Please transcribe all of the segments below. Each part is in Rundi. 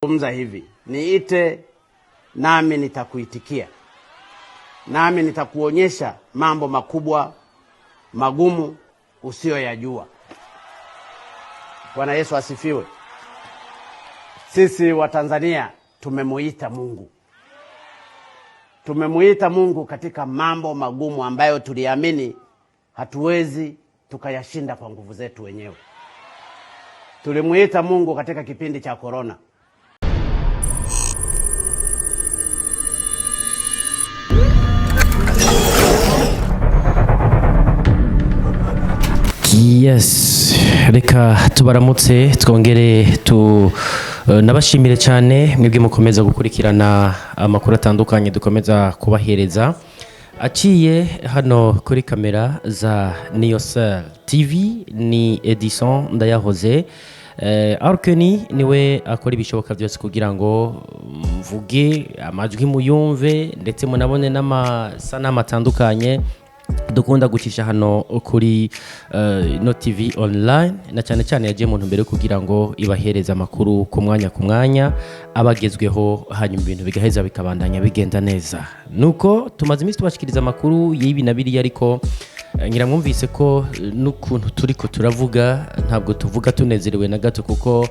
Zungumza hivi, niite nami nitakuitikia, nami nitakuonyesha mambo makubwa magumu usiyoyajua. Bwana Yesu asifiwe. Sisi wa Tanzania tumemuita Mungu. Tumemuita Mungu katika mambo magumu ambayo tuliamini hatuwezi tukayashinda kwa nguvu zetu wenyewe. Tulimuita Mungu katika kipindi cha corona. Yes, reka tubaramutse twongere nabashimire cyane mwebwe mukomeza gukurikirana amakuru atandukanye dukomeza kubahereza aciye hano kuri kamera za Niyosel TV. Ni Edison Ndayahoze. Arkeni niwe akora ibishoboka byose kugira ngo mvuge amajwi muyumve ndetse munabone n'amasanamu atandukanye dukunda gucisha hano kuri no TV online, na cyane cyane yaje mu ntumbero kugira ngo ibahereza amakuru ku mwanya abagezweho, hanyuma ibintu bigaheza bikabandanya bigenda neza. Nuko tumaze iminsi tubashikiriza amakuru y'ibi nabiri, ariko ngira mwumvise ko n'ukuntu turiko turavuga ntabwo tuvuga tunezerewe na gato, kuko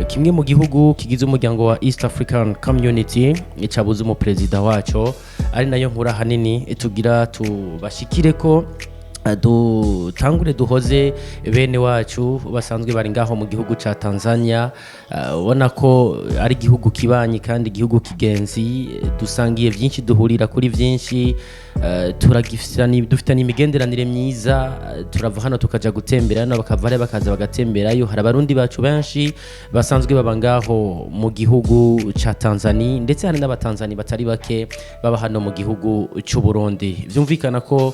kimwe mu gihugu kigize umuryango wa East African Community cyabuze umuperezida waco, ari nayo nkura hanini tugira tubashikire ko dutangure duhoze bene wacu basanzwe bari ngaho mu gihugu ca Tanzania. Ubona ko ari igihugu kibanyi kandi igihugu kigenzi, dusangiye byinshi, duhurira kuri byinshi, dufitanye imigenderanire myiza. Turava hano tukaja gutembera hano, bakavare bakaza bagatemberayo. Hari abarundi bacu benshi basanzwe baba ngaho mu gihugu ca Tanzania, ndetse hari n'abatanzani batari bake baba hano mu gihugu cy'u Burundi. Vyumvikana ko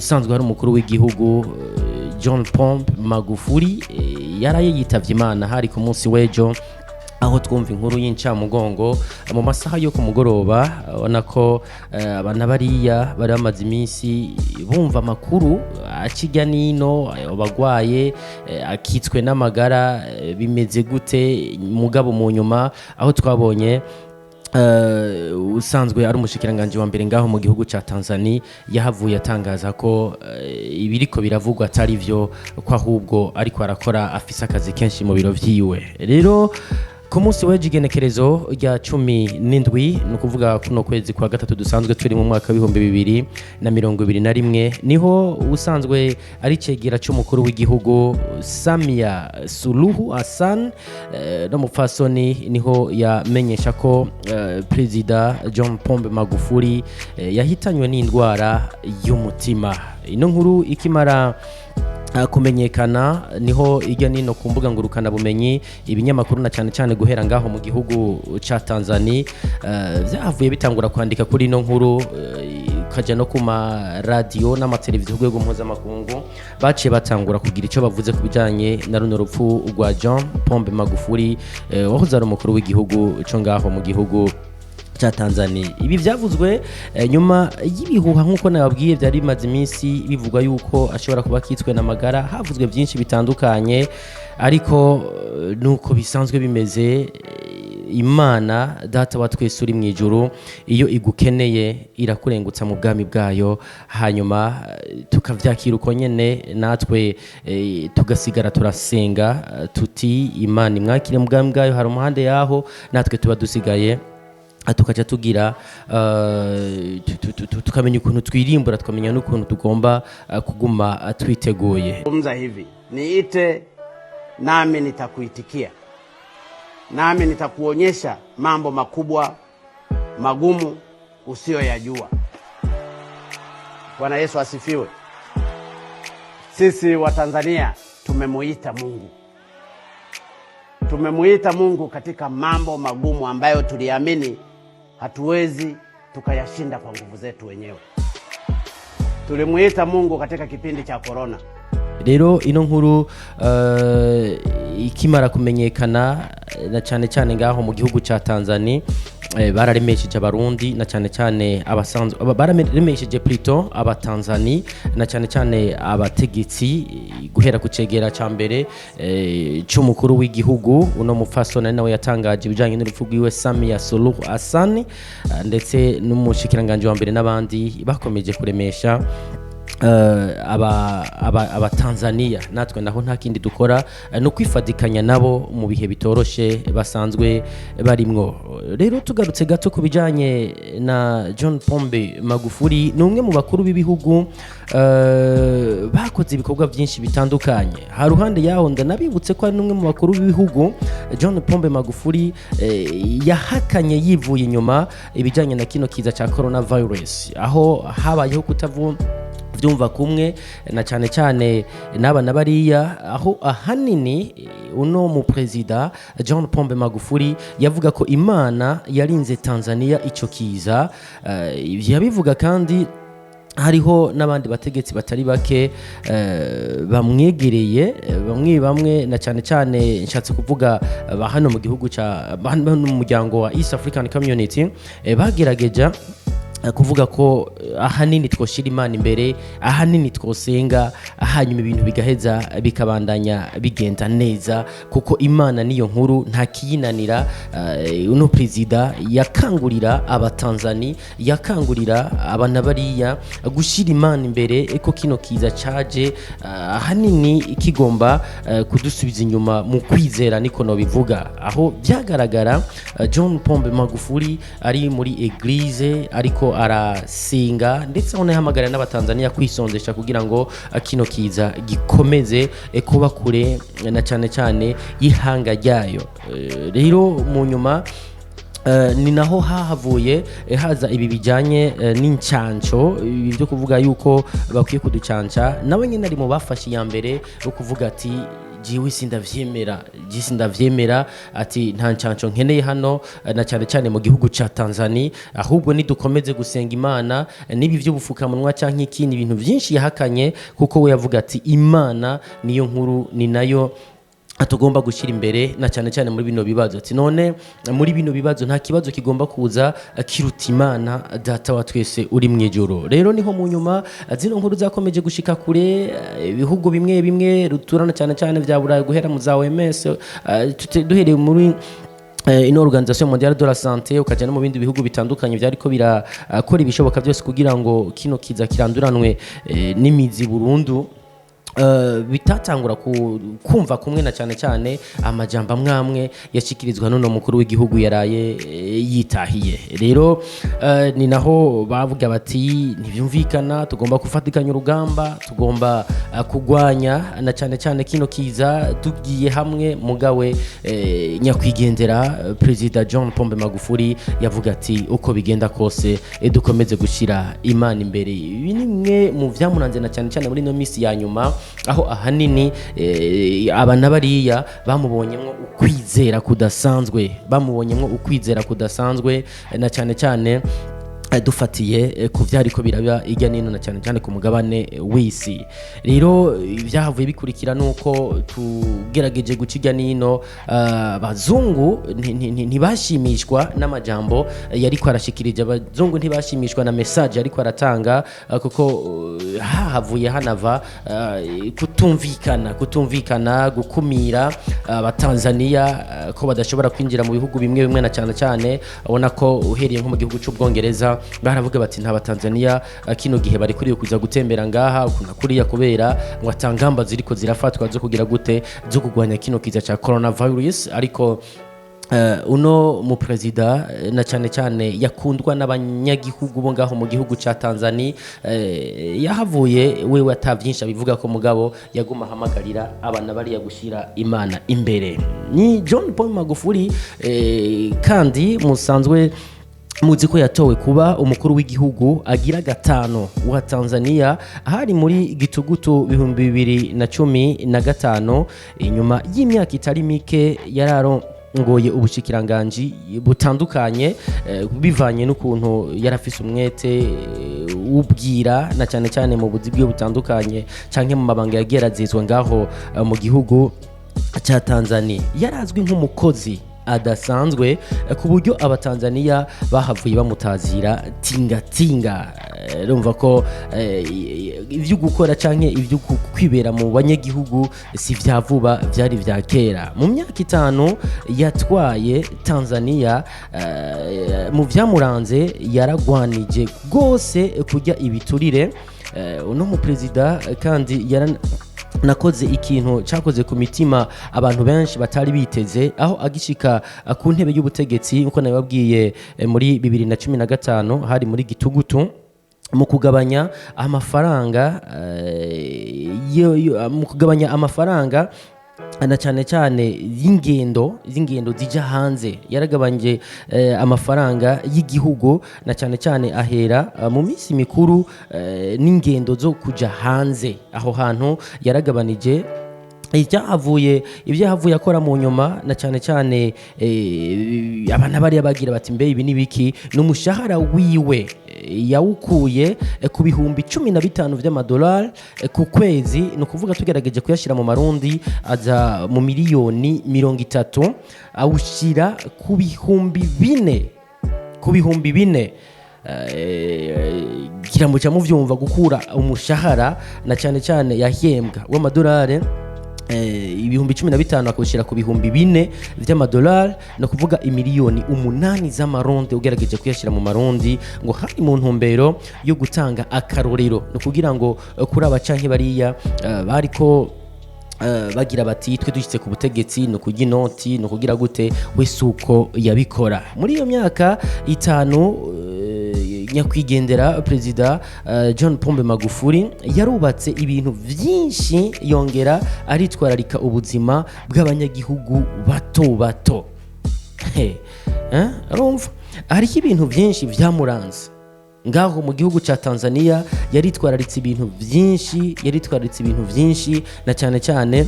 usanzwe ari umukuru w'igihugu John Pombe Magufuli yaraye yitavye Imana hari ku munsi w'ejo, aho twumva inkuru y'incamugongo mu masaha yo ku mugoroba. Ubona ko abana bariya bari bamaze iminsi bumva amakuru akijya nino, abagwaye akitswe n'amagara bimeze gute. Mugabo mu nyuma aho twabonye usanzwe ari umushikiranganje wa mbere ngaho mu gihugu ca Tanzania yahavuye atangaza ko ibiriko biravugwa atari byo, ko ahubwo ariko arakora afise akazi kenshi mu biro vyiwe. Rero ku munsi w'igenekerezo rya 17 no kuvuga kuno kwezi kwa gatatu dusanzwe turi mu mwaka wa 2021 niho usanzwe ari cegera cy'umukuru w'igihugu Samia Suluhu Hassan no mufasoni niho yamenyesha ko President John Pombe Magufuli yahitanywe n'indwara y'umutima. Ino nkuru ikimara kumenyekana niho ijya nino ku mbuga ngurukana bumenyi, ibinyamakuru na cyane cyane guhera ngaho mu gihugu ca Tanzania byavuye bitangura kwandika kuri ino nkuru, kaja no kuma radio n'amateleviziyo rwego mpuzamakungu baciye batangura kugira icyo bavuze kubijanye na runo rupfu rwa John Pombe Magufuli wahoze ari umukuru w'igihugu cyo ngaho mu gihugu cha Tanzania. Ibi byavuzwe nyuma y'ibihuha nk'uko nababwiye byari bimaze iminsi bivugwa yuko ashobora kuba akitswe n'amagara. Havuzwe byinshi bitandukanye, ariko nuko bisanzwe bimeze. Imana data wa twese uri mu ijuru iyo igukeneye irakurengutsa mu bwami bwayo, hanyuma tukavyakira uko nyene natwe tugasigara turasenga tuti Imana imwakire mu bwami bwayo. Hari umuhande yaho natwe tuba dusigaye tukaja tugira tukamenya ukuntu twirimbura, tukamenya n'ukuntu tugomba kuguma twiteguye. Zungumza hivi, niite nami nitakuitikia, nami nitakuonyesha mambo makubwa magumu usiyoyajua. Bwana Yesu asifiwe. Sisi wa Tanzania tumemuita Mungu. Tumemuita Mungu katika mambo magumu ambayo tuliamini hatuwezi tukayashinda kwa nguvu zetu wenyewe. Tulimuita Mungu katika kipindi cha corona. Rero ino nkuru ikimara kumenyekana na cyane cyane ngaho mu gihugu ca Tanzania, bararemesheje abarundi na cyane cyane abasanzwe bararemesheje plutôt abatanzani na cyane cyane abategetsi guhera ku cegera ca mbere c'umukuru w'igihugu uno mufasoni nawe yatangaje ibijanye n'urupfu rwiwe Samia Suluhu Hassan ndetse n'umushikiranganje wa mbere n'abandi bakomeje kuremesha aba Tanzania natwe naho nta kindi dukora no kwifadikanya nabo mu bihe bitoroshe basanzwe barimwo. Rero tugarutse gato kubijanye na John Pombe Magufuli ni umwe mu bakuru b'ibihugu bakoze ibikorwa byinshi bitandukanye. Ha ruhande yaho ndanabibutse ko ari umwe mu bakuru b'ibihugu John Pombe Magufuli yahakanye yivuye inyuma ibijanye na kino kiza ca coronavirus aho habayeho byumva kumwe na cyane cyane n'abana bariya aho ahanini uno mu president John Pombe Magufuli yavuga ko Imana yarinze Tanzania ico kiza yabivuga kandi hariho n'abandi bategetsi batari bake bamwegereye bamwe na cyane cyane nshatse kuvuga hano mu gihugu ca hano mu muryango wa East African Community bagerageje kuvuga ko ahanini twoshira Imana imbere ahanini twosenga hanyuma ibintu bigaheza bikabandanya bigenda neza kuko Imana niyo nkuru nta kiyinanira. Uno president yakangurira abatanzani yakangurira abana bariya gushira Imana imbere ko kino kiza caje ahanini kigomba kudusubiza inyuma mu kwizera niko no bivuga aho byagaragara John Pombe Magufuli ari muri eglise ariko arasinga ndetse unahamagara n'abatanzania kwisondesha kugira ngo kino kiza gikomeze kuba kure na cyane cyane ihanga ryayo. Rero mu nyuma ni naho hahavuye haza ibi bijanye n'incanco byo kuvuga yuko bakwiye kuducanca nawe nyine ari mu bafashe ya mbere yo kuvuga ati jiwe sindavyemera ati nta ncanco nkeneye hano na cyane cyane mu gihugu ca Tanzania ahubwo nidukomeze gusenga Imana nibi by'ubufukamunwa canke ikindi ibintu byinshi yahakanye kuko we yavuga ati Imana niyo nkuru ni nayo atugomba gushira imbere na cyane cyane muri bino bibazo ati none muri bino bibazo nta kibazo kigomba kuza kiruta Imana data wa twese uri mu ijuru. Rero niho mu nyuma zino nkuru zakomeje gushika kure ibihugu bimwe ruturana cyane cyane vya Burayi guhera mu za OMS duhereye muri ino organisation mondiale de la santé ukaje no mu bindi bihugu bitandukanye byariko birakora ibishoboka byose kugira ngo kino kiza kiranduranwe n'imizi burundu. Bitatangura kumva kumwe na cyane cyane amajambo amwamwe yashikirizwa n'uno mukuru w'igihugu yaraye yitahiye. Rero ni naho bavuga bati ntibyumvikana tugomba kufatikanya urugamba tugomba kugwanya na cyane cyane kino kiza tugiye hamwe mugawe nyakwigendera president John Pombe Magufuli yavuga ati uko bigenda kose dukomeze gushira Imana imbere. Ibi nimwe mu vyamunanze na cyane cyane muri no misi ya nyuma aho ahanini abana bariya bamubonyemwo ukwizera kudasanzwe na cyane cyane dufatiye ku vyariko biraba ijya nino na cyane cyane ku mugabane w'isi. Rero ibyahavuye bikurikira nuko tugerageje gucijya nino bazungu ntibashimishwa n'amajambo yari kwarashikirije abazungu ntibashimishwa na message yari kwaratanga kuko hahavuye hanava kutumvikana gukumira abatanzania ko badashobora kwinjira mu bihugu bimwe na cyane cyane abona ko uhereye nko mu gihugu cy'ubwongereza baravuga bati nta Tanzania kino gihe bari kuri kuza gutembera ngaha ukuna kuriya kubera ngo atangamba ziriko zirafatwa zo kugira gute zo kugwanya kino kiza ca coronavirus. Ariko uno mu president na cyane cyane yakundwa n'abanyagihugu bo ngaho mu gihugu ca Tanzania yahavuye wewe atavyinshi abivuga ko mugabo yaguma hamagarira abana bari yagushira Imana imbere. Ni John Pombe Magufuli kandi musanzwe muzi ko yatowe kuba umukuru w'igihugu agira gatano wa Tanzania hari muri gitugutu 2015 inyuma y'imyaka itari mike yararongoye ubushikiranganji butandukanye bivanye n'ukuntu yarafise umwete ubwira na cyane cyane mu buzi bwe butandukanye canke mu mabanga yagerazizwe ngaho mu gihugu cha Tanzania. Yarazwi nk'umukozi adasanzwe ku buryo abatanzania bahavuye bamutazira tingatinga. Urumva ko ivyo gukora canke ivyo kwibera mu banyagihugu si vya vuba, vyari vya kera. Mu myaka 5 yatwaye Tanzania, mu vyamuranze yaragwanije gose kujya ibiturire. Uno mu president kandi nakoze ikintu cyakoze ku mitima abantu benshi batari biteze, aho agishika ku ntebe y'ubutegetsi nkuko nababwiye muri 2015 hari muri gitugutu, mu kugabanya amafaranga na cyane y'ingendo zija hanze. Yaragabanje amafaranga y'igihugu na cyane ahera mu minsi mikuru n'ingendo zo kuja hanze. Aho hantu yaragabanije ibyahavuye akora mu nyuma, na cyane abana bari bagira bati mbe ibi nibiki. N'umushahara wiwe yawukuye ku bihumbi 15 by'amadolari ku kwezi, no kuvuga tugerageje kuyashira mu marundi aza mu miliyoni 30, awushira ku bihumbi 4 kirambo cya muvyumva gukura umushahara na cyane yahembwa w'amadolari ibihumbi 15 akoshira ku bihumbi 4 by'amadolari, no kuvuga imiliyoni 8 z'amarundi ugerageje kuyashira mu marundi, ngo hari mu ntumbero yo gutanga akarorero, no kugira ngo kuri abacanke bariya bariko bagira bati twe dushyitse ku butegetsi no kujya inoti no kugira gute, wese uko yabikora. Muri iyo myaka 5 nyakwigendera Perezida John Pombe Magufuli yarubatse ibintu byinshi, yongera aritwararika ubuzima bw'abanyagihugu bato. Urumva hariho ibintu byinshi byamuranze ngaho mu gihugu cya Tanzania. Yaritwararitse ibintu byinshi na cyane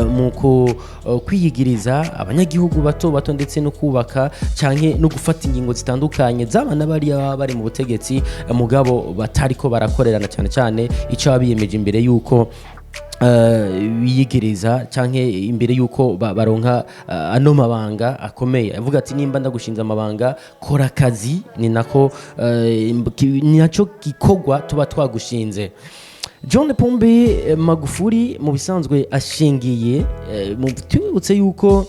mu kwiyigiriza abanyagihugu bato ndetse no kubaka canke no gufata ingingo zitandukanye z'abana bari mu butegetsi mugabo batariko barakorerana cyane icyo abiyemeje imbere yuko biyigiriza canke imbere yuko baronka ano mabanga akomeye. Avuga ati nimba ndagushinza amabanga kora akazi, ni naco gikorwa tuba twagushinze. John Pombe Magufuli mu bisanzwe ashingiye twibutse yuko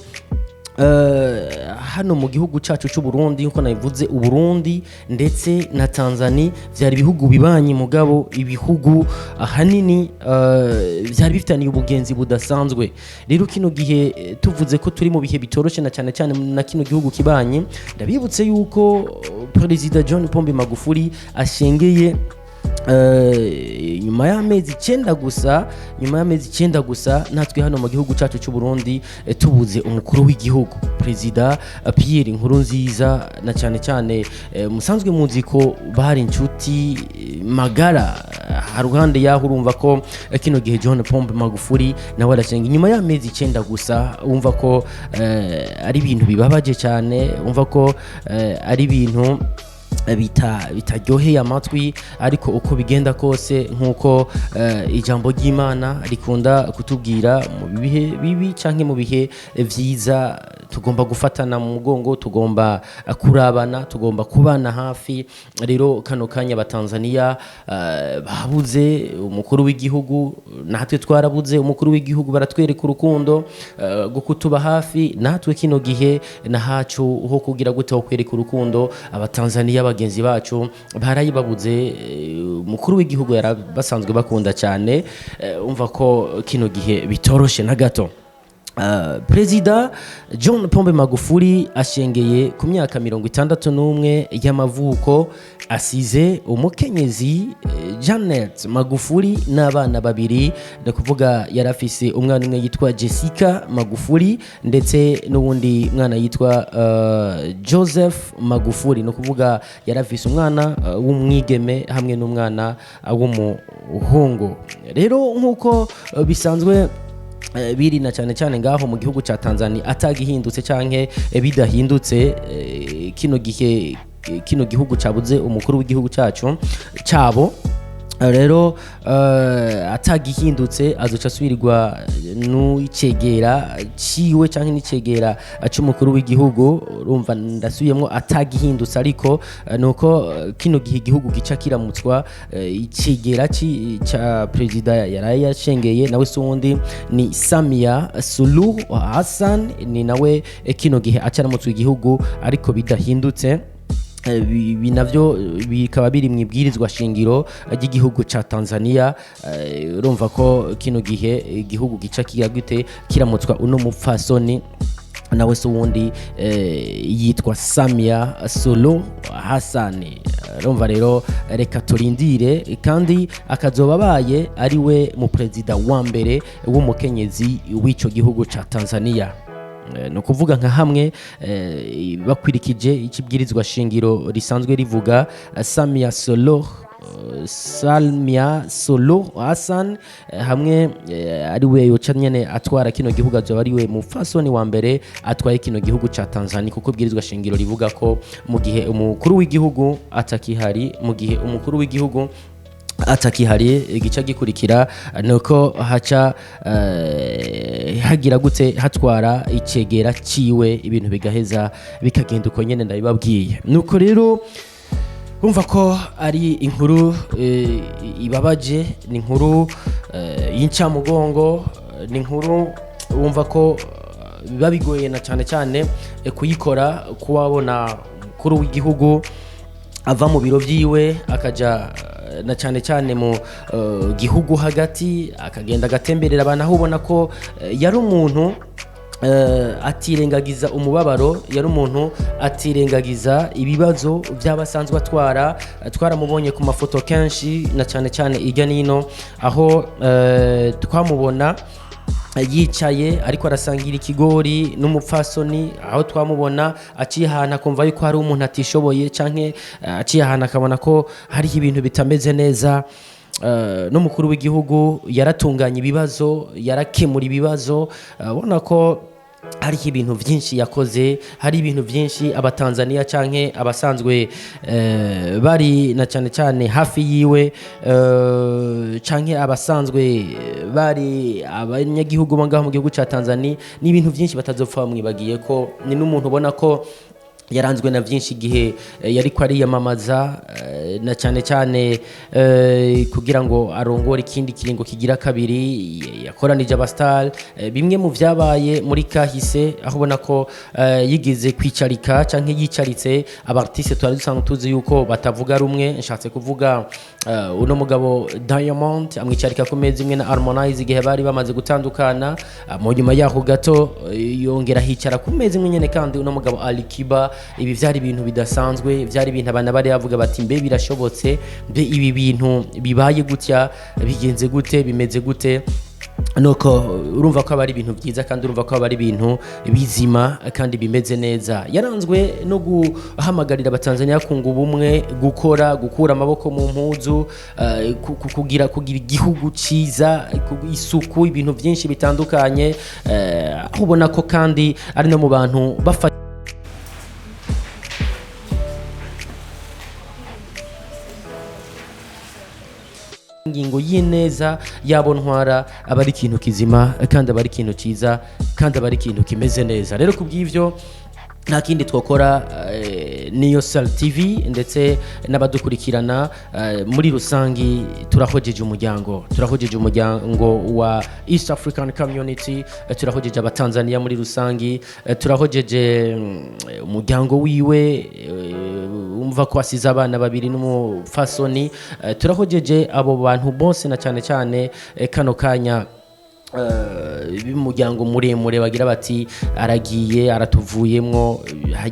hano mu gihugu cyacu cy'u Burundi, nkuko nabivuze, u Burundi ndetse na Tanzania byari ibihugu bibanye mugabo ibihugu ahanini byari bifitaniye ubugenzi budasanzwe. Rero kino gihe tuvuze ko turi mu bihe bitoroshe na cyane na kino gihugu kibanye, ndabibutse yuko President John Pombe Magufuli ashengeye nyuma y'amezi 9 gusa natwe hano mu gihugu cyacu cy'u Burundi tubuze umukuru w'igihugu Perezida Pierre Nkurunziza, na cyane musanzwe muzi ko bari inshuti magara. Haruhande yaho urumva ko kino gihe John Pombe Magufuli nawe arashenga nyuma y'amezi 9 gusa, umva ko ari ibintu bibabaje cyane, umva ko ari ibintu bitaryoheye amatwi, ariko uko bigenda kose nkuko ijambo ry'Imana rikunda kutubwira mu bihe bibi canke mu bihe vyiza tugomba gufatana mu mugongo, tugomba kurabana, tugomba kubana hafi. Rero kano kanya abatanzania babuze umukuru w'igihugu, natwe twarabuze umukuru w'igihugu, baratwereka urukundo rwo kutuba hafi. Natwe kino gihe nahacu ho kugira gute ho kwereka urukundo abatanzania bagenzi bacu barayibabuze. Umukuru w'igihugu basanzwe bakunda cyane, umva ko kino gihe bitoroshe na gato. Perezida John Pombe Magufuli ashengeye ku myaka 61 y'amavuko, asize umukenyezi Janet Magufuli n'abana babiri, ndakuvuga yarafise umwana umwe yitwa Jessica Magufuli ndetse n'ubundi mwana yitwa Joseph Magufuli, no kuvuga yarafise umwana w'umwigeme hamwe n'umwana w'umuhungu. Rero nkuko bisanzwe biri na cyane ngaho mu gihugu cya Tanzania atagihindutse canke bidahindutse, kino gihugu cyabuze umukuru w'igihugu cyacu cyabo. rero atagihindutse azoca asubirirwa n'icegera ciwe canke n'icegera c'umukuru w'igihugu. Urumva ndasubiyemwo atagihindutse, ariko nuko kino gihe igihugu gica kiramutswa icegera ca perezida yaraye yashengeye nawe sundi ni Samia Suluhu Hassan, ni nawe kino gihe acaramutswa igihugu ariko bidahindutse. Ibi navyo bikaba biri mu ibwirizwa shingiro ry'igihugu ca Tanzania. Urumva ko kino gihe igihugu gica kigagute kiramutswa uno mupfasoni nawe se wundi yitwa Samia Suluhu Hassan. Urumva rero reka turindire, kandi akazoba baye ari we mu perezida wa mbere w'umukenyezi w'ico gihugu ca Tanzania. No kuvuga nka hamwe bakwirikije ikibwirizwa shingiro risanzwe rivuga Samia Suluhu Hassan hamwe ari we yoca nyene atwara kino gihugu, azoba ari we mufasoni wa mbere atwaye kino gihugu ca Tanzania, kuko ibwirizwa shingiro rivuga ko mu gihe umukuru w'igihugu atakihari igica gikurikira nuko haca hagira gute hatwara icegera ciwe, ibintu bigaheza bikagenda uko nyene ndabibabwiye. Nuko rero umva ko ari inkuru ibabaje, ni inkuru y'incamugongo, ni inkuru wumva ko biba bigoye na cyane kuyikora, kuwabona umukuru w'igihugu ava mu biro vyiwe akaja na cyane mu gihugu hagati akagenda agatemberera abantu, aho ubona ko yari umuntu atirengagiza umubabaro, yari umuntu atirengagiza ibibazo by'abasanzwe twaramubonye ku mafoto kenshi na cyane irya nino, aho twamubona yicaye ariko arasangira ikigori n'umupfasoni, aho twamubona aciye ahantu akumva yuko hari umuntu atishoboye canke aciye ahantu akabona ko hari ibintu bitameze neza. N'umukuru w'igihugu yaratunganya ibibazo, yarakemura ibibazo, ubona ko hari ibintu byinshi yakoze, hari ibintu byinshi abatanzania canke abasanzwe bari na cyane hafi yiwe canke abasanzwe bari abanyagihugu bangaho mu gihugu ca Tanzania, ni ibintu byinshi batazopfa bamwibagiye ko ni n'umuntu ubona ko yaranzwe na byinshi igihe yari ko ariyamamaza na cyane kugira ngo arongore ikindi kiringo kigira kabiri, yakoranije abastar. Bimwe mu vyabaye muri kahise, aho ubona ko yigize kwicarika canke yicaritse abartiste twari dusanzwe tuzi yuko batavuga rumwe. Nshatse kuvuga uno mugabo Diamond amwicarika ku meza imwe na Harmonize igihe bari bamaze gutandukana, mu nyuma yaho gato yongera hicara ku meza imwe nyene kandi uno mugabo Alikiba. Ibi vyari ibintu bidasanzwe, vyari ibintu abana bari bavuga bati mbe birashobotse, mbe ibi bintu bibaye gutya, bigenze gute, bimeze gute. Nuko urumva ko abari ibintu byiza, kandi urumva ko abari ibintu bizima kandi bimeze neza. Yaranzwe no guhamagarira abatanzania kunga ubumwe, gukura amaboko mu mpuzu, kugira igihugu ciza, isuku, ibintu byinshi bitandukanye. Aho ubona ko kandi ari no mu bantu bafata ingingo y'ineza yabo ntwara, abari ikintu kizima kandi abari ikintu ciza kandi abari ikintu kimeze neza. Rero kubw'ivyo nta kindi twakora Niyosel TV ndetse n'abadukurikirana muri rusangi turahojeje umuryango wa East African Community, turahojeje abatanzania muri rusangi, turahojeje umuryango wiwe umva ko asize abana babiri n'umufasoni, turahojeje abo bantu bose na cyane kano kanya b'umuryango muremure bagira bati aragiye aratuvuyemwo,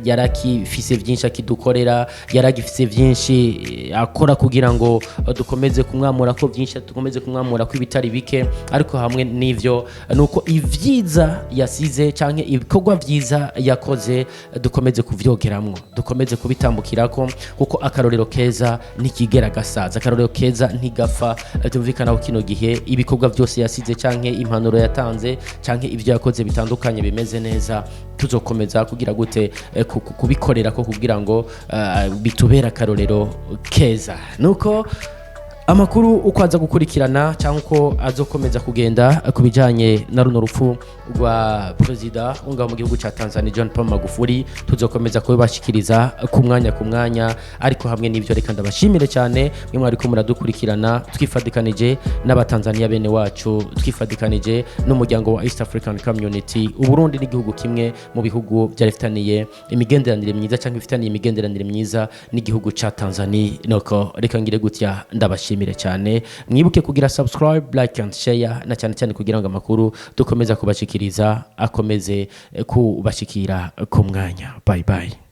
yarakifise byinshi akidukorera, yaragifise byinshi akora kugira ngo dukomeze kumwamura ko byinshi, dukomeze kumwamura ko ibitari bike. Ariko hamwe n'ivyo nuko ivyiza yasize canke ibikorwa vyiza yakoze dukomeze kuvyogeramwo, dukomeze kubitambukirako, kuko akarorero keza nikigera gasaza, akarorero keza ntigapfa. Tumvikana ko kino gihe ibikorwa byose yasize canke impanuro yatanze canke ivyo yakoze bitandukanye bimeze neza, tuzokomeza kugira gute kubikorera ko kugira ngo bitubera akarorero keza. Nuko amakuru uko aza gukurikirana cyangwa uko azokomeza kugenda kubijanye na runo rupfu rwa president unga mu gihugu ca Tanzania John Pombe Magufuli tuzokomeza kubashikiriza ku mwanya ariko hamwe n'ivyo reka ndabashimire cyane mwe mwari ko muradukurikirana twifadikanije n'abatanzania bene wacu twifadikanije n'umuryango wa East African Community Uburundi n'igihugu kimwe mu bihugu byarifitaniye imigenderanire myiza cyangwa ifitaniye imigenderanire myiza n'igihugu ca Tanzania noko reka ngire gutya ndabashimire cyane mwibuke kugira subscribe like and share na cyane kugira ngo amakuru dukomeza kubashikiriza akomeze kubashikira ku mwanya bye bye.